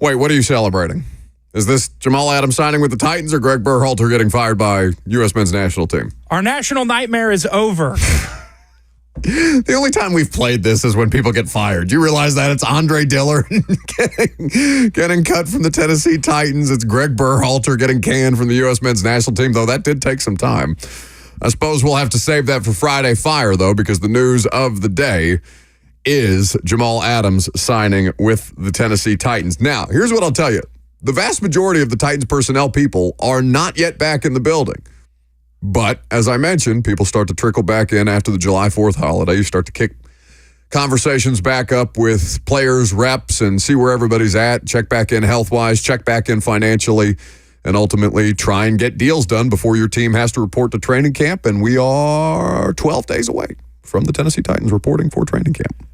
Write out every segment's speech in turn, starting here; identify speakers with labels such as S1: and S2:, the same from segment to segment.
S1: Wait, what are you celebrating? Is this Jamal Adams signing with the Titans or Greg Berhalter getting fired by U.S. men's national team?
S2: Our national nightmare is over.
S1: The only time we've played this is when people get fired. Do you realize that? It's Andre Dillard getting cut from the Tennessee Titans. It's Greg Berhalter getting canned from the U.S. men's national team, though that did take some time. I suppose we'll have to save that for Friday Fire, though, because the news of the day is Jamal Adams signing with the Tennessee Titans. Now, here's what I'll tell you. The vast majority of the Titans personnel people are not yet back in the building. But, as I mentioned, people start to trickle back in after the July 4th holiday. You start to kick conversations back up with players, reps, and see where everybody's at. Check back in health-wise, check back in financially, and ultimately try and get deals done before your team has to report to training camp. And we are 12 days away from the Tennessee Titans reporting for training camp.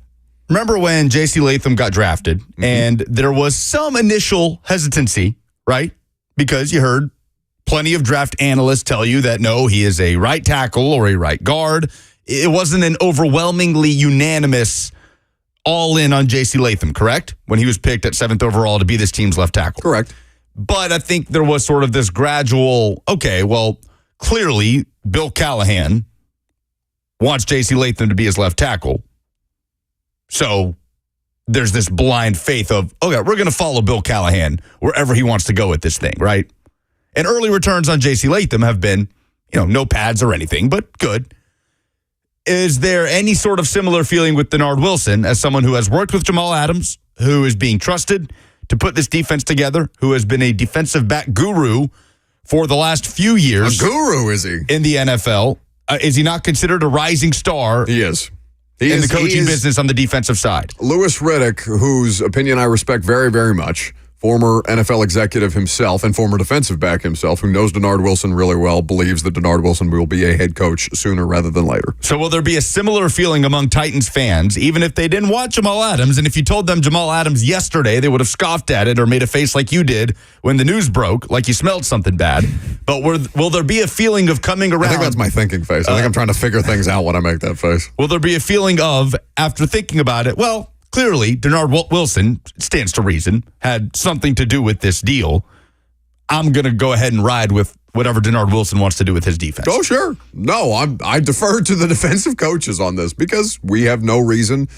S3: Remember when J.C. Latham got drafted, and there was some initial hesitancy, right? Because you heard plenty of draft analysts tell you that, no, he is a right tackle or a right guard. It wasn't an overwhelmingly unanimous all-in on J.C. Latham, correct? When he was picked at 7th overall to be this team's left tackle.
S1: Correct.
S3: But I think there was sort of this gradual, okay, well, clearly Bill Callahan wants J.C. Latham to be his left tackle. So there's this blind faith of, okay, we're going to follow Bill Callahan wherever he wants to go with this thing, right? And early returns on J.C. Latham have been, no pads or anything, but good. Is there any sort of similar feeling with Denard Wilson as someone who has worked with Jamal Adams, who is being trusted to put this defense together, who has been a defensive back guru for the last few years?
S1: A guru, is he?
S3: In the NFL. Is he not considered a rising star?
S1: He is.
S3: In the coaching business on the defensive side.
S1: Louis Riddick, whose opinion I respect very, very much, former NFL executive himself and former defensive back himself, who knows Denard Wilson really well, believes that Denard Wilson will be a head coach sooner rather than later.
S3: So will there be a similar feeling among Titans fans, even if they didn't watch Jamal Adams, and if you told them Jamal Adams yesterday, they would have scoffed at it or made a face like you did when the news broke, like you smelled something bad. But will there be a feeling of coming around?
S1: I think that's my thinking face. I think I'm trying to figure things out when I make that face.
S3: Will there be a feeling of, after thinking about it, well, clearly, Denard Wilson, stands to reason, had something to do with this deal. I'm going to go ahead and ride with whatever Denard Wilson wants to do with his defense.
S1: Oh, sure. No, I defer to the defensive coaches on this because we have no reason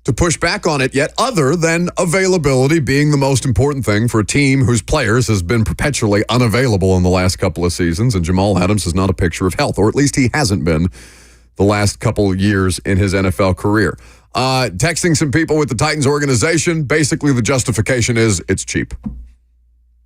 S1: to push back on it yet, other than availability being the most important thing for a team whose players has been perpetually unavailable in the last couple of seasons, and Jamal Adams is not a picture of health, or at least he hasn't been the last couple of years in his NFL career. Texting some people with the Titans organization, basically the justification is it's cheap.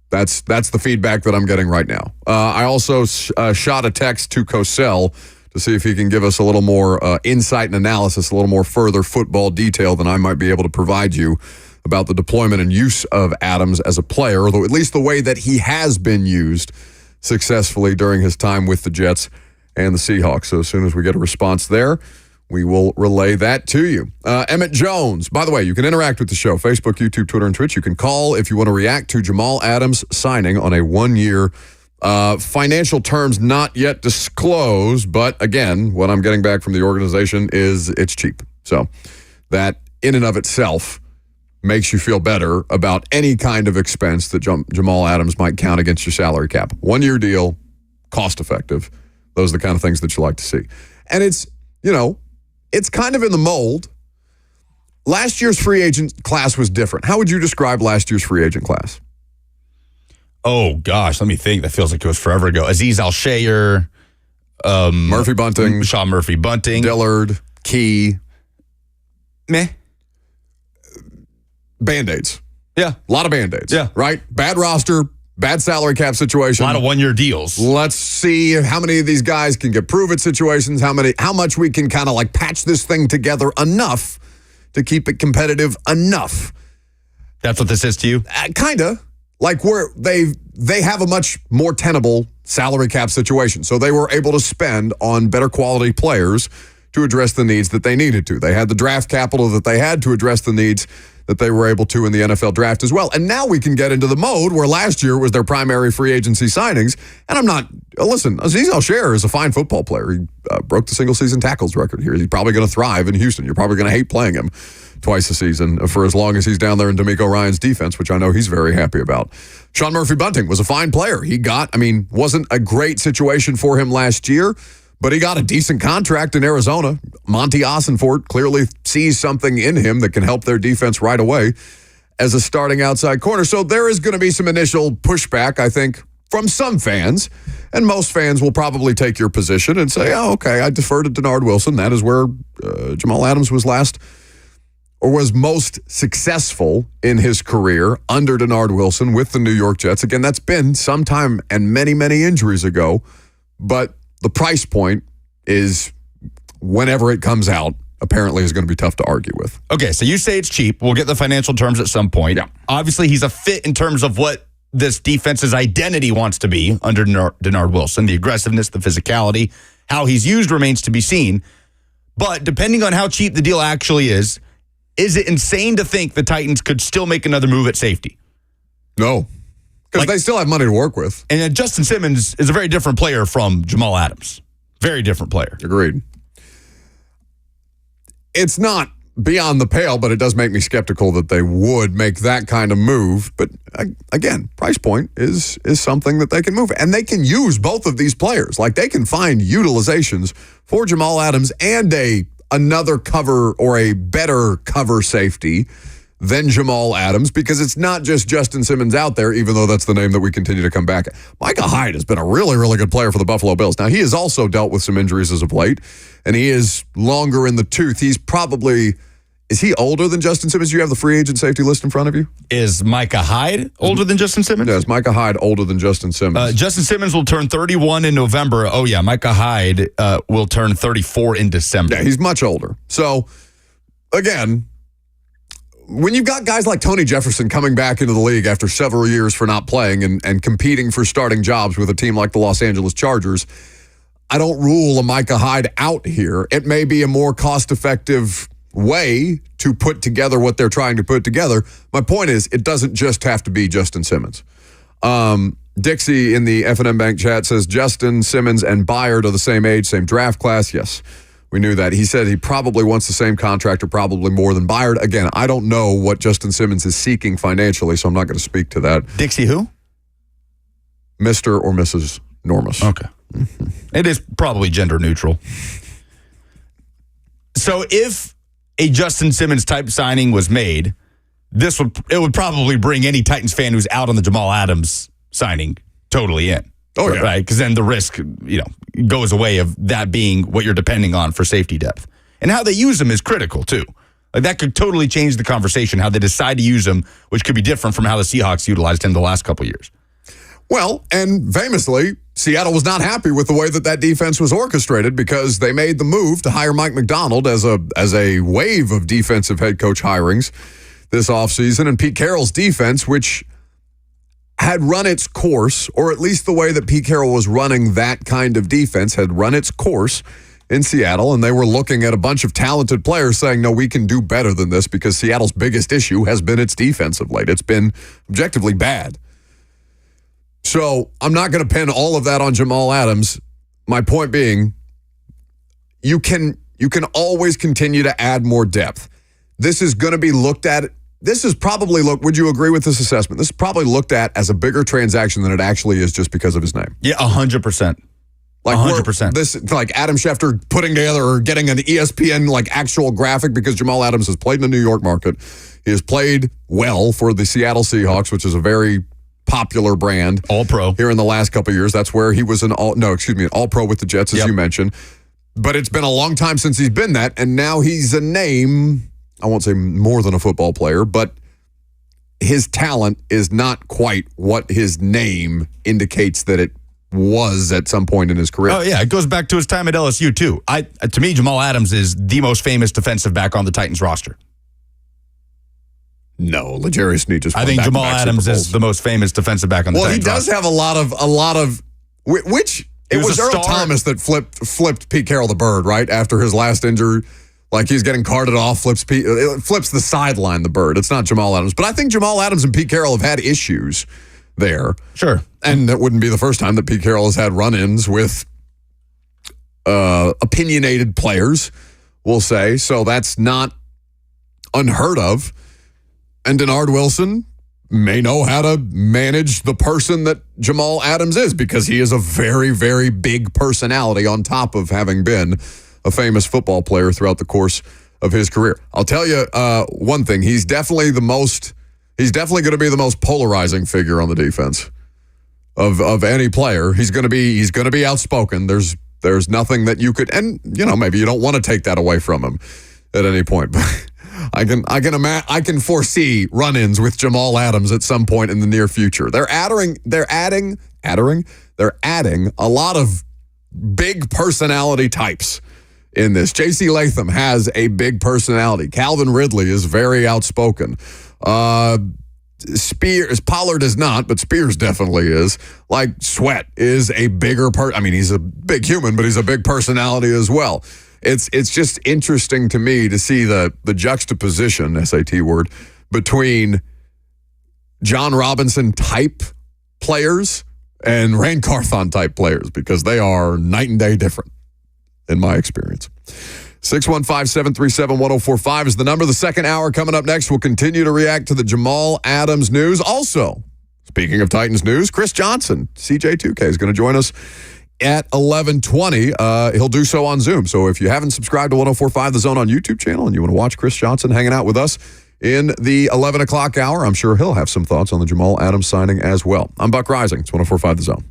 S1: That's the feedback that I'm getting right now. I also shot a text to Cosell to see if he can give us a little more insight and analysis, a little more further football detail than I might be able to provide you about the deployment and use of Adams as a player, although at least the way that he has been used successfully during his time with the Jets and the Seahawks. So as soon as we get a response there, we will relay that to you. Emmett Jones. By the way, you can interact with the show. Facebook, YouTube, Twitter, and Twitch. You can call if you want to react to Jamal Adams signing on a 1-year financial terms not yet disclosed. But again, what I'm getting back from the organization is it's cheap. So that in and of itself makes you feel better about any kind of expense that Jamal Adams might count against your salary cap. 1-year deal, cost effective. Those are the kind of things that you like to see. And it's, it's kind of in the mold. Last year's free agent class was different. How would you describe last year's free agent class?
S3: Oh, gosh, let me think. That feels like it was forever ago. Azeez Al-Shaair.
S1: Murphy Bunting.
S3: Sean Murphy Bunting.
S1: Dillard. Key.
S3: Meh.
S1: Band-Aids.
S3: Yeah.
S1: A lot of Band-Aids.
S3: Yeah.
S1: Right? Bad roster. Bad salary cap situation.
S3: A lot of 1-year deals.
S1: Let's see how many of these guys can get prove-it situations, how much we can kind of like patch this thing together enough to keep it competitive enough.
S3: That's what this is to you?
S1: Kind of. Like they have a much more tenable salary cap situation. So they were able to spend on better quality players to address the needs that they needed to. They had the draft capital that they had to address the needs that they were able to in the NFL draft as well. And now we can get into the mode where last year was their primary free agency signings. And I'm not, listen, Azeez Al-Shaair is a fine football player. He broke the single-season tackles record here. He's probably going to thrive in Houston. You're probably going to hate playing him twice a season for as long as he's down there in D'Amico Ryan's defense, which I know he's very happy about. Sean Murphy-Bunting was a fine player. Wasn't a great situation for him last year, but he got a decent contract in Arizona. Monty Ossenfort clearly sees something in him that can help their defense right away as a starting outside corner. So there is going to be some initial pushback, I think, from some fans. And most fans will probably take your position and say, oh, okay, I defer to Denard Wilson. That is where Jamal Adams was most successful in his career under Denard Wilson with the New York Jets. Again, that's been some time and many, many injuries ago. But the price point is, whenever it comes out, apparently is going to be tough to argue with.
S3: Okay, so you say it's cheap. We'll get the financial terms at some point.
S1: Yeah.
S3: Obviously, he's a fit in terms of what this defense's identity wants to be under Denard Wilson. The aggressiveness, the physicality, how he's used remains to be seen. But depending on how cheap the deal actually is it insane to think the Titans could still make another move at safety?
S1: No, because they still have money to work with.
S3: And Justin Simmons is a very different player from Jamal Adams. Very different player.
S1: Agreed. It's not beyond the pale, but it does make me skeptical that they would make that kind of move. But again, price point is something that they can move. And they can use both of these players. Like, they can find utilizations for Jamal Adams and another cover or a better cover safety than Jamal Adams, because it's not just Justin Simmons out there, even though that's the name that we continue to come back at. Micah Hyde has been a really, really good player for the Buffalo Bills. Now, he has also dealt with some injuries as of late, and he is longer in the tooth. Is he older than Justin Simmons? Do you have the free agent safety list in front of you?
S3: Is Micah Hyde older than Justin Simmons?
S1: Yes, Micah Hyde older than Justin Simmons.
S3: Justin Simmons will turn 31 in November. Oh, yeah, Micah Hyde will turn 34 in December.
S1: Yeah, he's much older. So, again, when you've got guys like Tony Jefferson coming back into the league after several years for not playing and competing for starting jobs with a team like the Los Angeles Chargers, I don't rule a Micah Hyde out here. It may be a more cost-effective way to put together what they're trying to put together. My point is, it doesn't just have to be Justin Simmons. Dixie in the F&M Bank chat says Justin Simmons and Byard are the same age, same draft class. Yes, we knew that. He said he probably wants the same contract, or probably more than Byard. Again, I don't know what Justin Simmons is seeking financially, so I'm not going to speak to that.
S3: Dixie who?
S1: Mr. or Mrs. Normus.
S3: Okay. It is probably gender neutral. So if a Justin Simmons type signing was made, it would probably bring any Titans fan who's out on the Jamal Adams signing totally in.
S1: Oh, yeah.
S3: Right? Because then the risk, goes away of that being what you're depending on for safety depth. And how they use him is critical, too. Like, that could totally change the conversation, how they decide to use him, which could be different from how the Seahawks utilized him the last couple years.
S1: Well, and famously, Seattle was not happy with the way that defense was orchestrated, because they made the move to hire Mike Macdonald as a wave of defensive head coach hirings this offseason. And Pete Carroll's defense, which had run its course, or at least the way that Pete Carroll was running that kind of defense had run its course in Seattle, and they were looking at a bunch of talented players saying, no, we can do better than this, because Seattle's biggest issue has been its defense of late. It's been objectively bad. So I'm not going to pin all of that on Jamal Adams. My point being, you can always continue to add more depth. This is going to be looked at. This is probably, would you agree with this assessment? This is probably looked at as a bigger transaction than it actually is, just because of his name.
S3: Yeah, 100%.
S1: Like
S3: 100%.
S1: This, like Adam Schefter putting together or getting an ESPN actual graphic, because Jamal Adams has played in the New York market. He has played well for the Seattle Seahawks, which is a very popular brand.
S3: All-Pro.
S1: Here in the last couple of years. That's where he was an All-Pro with the Jets, as you mentioned. But it's been a long time since he's been that, and now he's a name. I won't say more than a football player, but his talent is not quite what his name indicates that it was at some point in his career.
S3: Oh, yeah. It goes back to his time at LSU, too. To me, Jamal Adams is the most famous defensive back on the Titans roster.
S1: No, L'Jarius Sneed just won
S3: I think Jamal
S1: back-to-back
S3: Adams
S1: Super Bowls.
S3: is the most famous defensive back on the Titans roster.
S1: Well, he does have a lot of which It was
S3: a
S1: Earl
S3: star.
S1: Thomas that flipped Pete Carroll the bird, right? After his last injury. Like he's getting carted off, flips the sideline the bird. It's not Jamal Adams. But I think Jamal Adams and Pete Carroll have had issues there.
S3: Sure.
S1: And that wouldn't be the first time that Pete Carroll has had run-ins with opinionated players, we'll say. So that's not unheard of. And Denard Wilson may know how to manage the person that Jamal Adams is because he is a very, very big personality on top of having been a famous football player throughout the course of his career. I'll tell you one thing. He's definitely going to be the most polarizing figure on the defense of any player. He's going to be outspoken. There's nothing that you could, and maybe you don't want to take that away from him at any point, but I can foresee run-ins with Jamal Adams at some point in the near future. They're adding a lot of big personality types in this. J.C. Latham has a big personality. Calvin Ridley is very outspoken. Pollard is not, but Spears definitely is. Like Sweat is a bigger he's a big human, but he's a big personality as well. It's just interesting to me to see the juxtaposition, SAT word, between John Robinson type players and Rand Carthon type players because they are night and day different in my experience. 615-737-1045 is the number. The second hour coming up next. We'll continue to react to the Jamal Adams news. Also, speaking of Titans news, Chris Johnson, CJ2K, is going to join us at 11:20. He'll do so on Zoom. So if you haven't subscribed to 1045 The Zone on YouTube channel and you want to watch Chris Johnson hanging out with us in the 11 o'clock hour, I'm sure he'll have some thoughts on the Jamal Adams signing as well. I'm Buck Rising. It's 1045 The Zone.